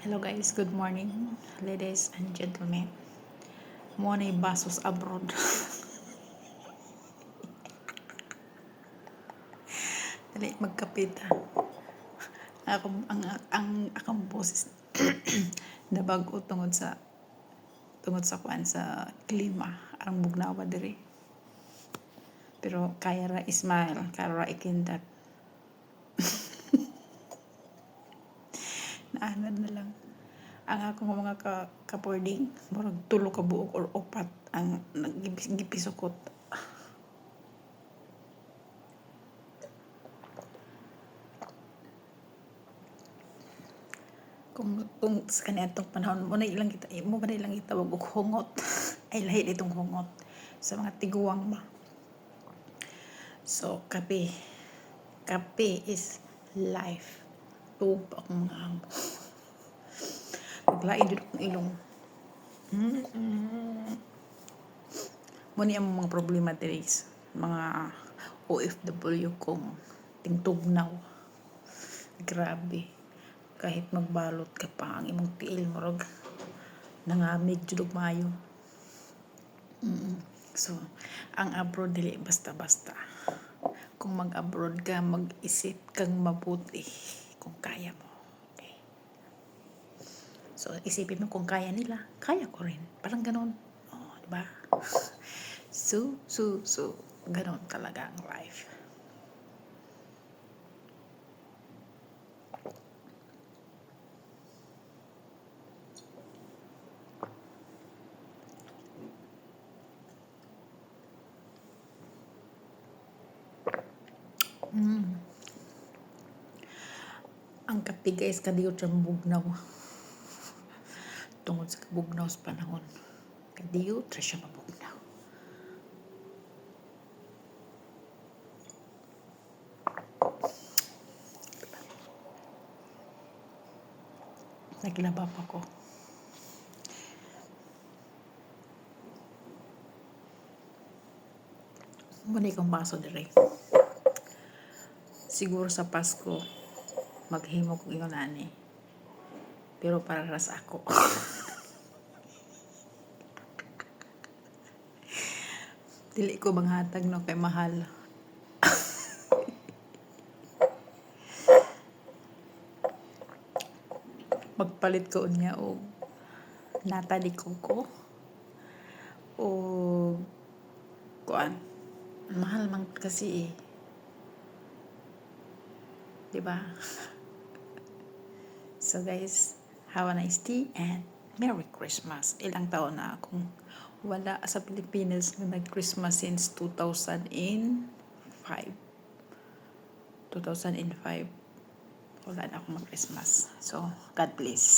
Hello guys, good morning ladies and gentlemen. Mo na basos abroad. Dali magkapit ha. Ang akong boses nabago tungod sa kuan sa klima ang bugnawa diri. Pero kaya ra ismail, kaya ra ikindat. Naanan na lang ang akong mga kapording murag 3 ka buok or 4 ang gipisukot. Kung sa kaniadtong panahon mo na ilang itawag og hungot. Ay lahi itong hungot sa mga tiguang ba. So kape is life. Tug akong mga amo. Naglain dito ang ilong. Muna ang mga problema diri mga OFW kong tingtugnaw. Grabe. Kahit magbalot ka pa ang imong tiil murag nangamig jud og maayo. So ang abroad dili basta-basta. Kung mag-abroad ka, mag-isip kang mabuti kung kaya mo. Okay. So isipin mo kung kaya nila, kaya ko rin. Parang ganon. Oh, di ba? So ganon talaga ang life. Ang kape guys, kadiyot siya mabugnaw. Tungod sa kabugnaw sa panahon. Kadiyot siya mabugnaw. Naglaba pa ko. Muna ikong baso dire. Siguro sa Pasko, maghimo kong ingon ani. Pero para sa ako. Dili ko manghatag no kay mahal. Magpalit ko niya og nata di koko o kuan. Mahal man kasi eh. Diba? So guys, have a nice day and Merry Christmas. Ilang taon na akong wala sa Pilipinas na nag-Christmas since 2005. 2005. Wala na akong mag-Christmas. So, God bless.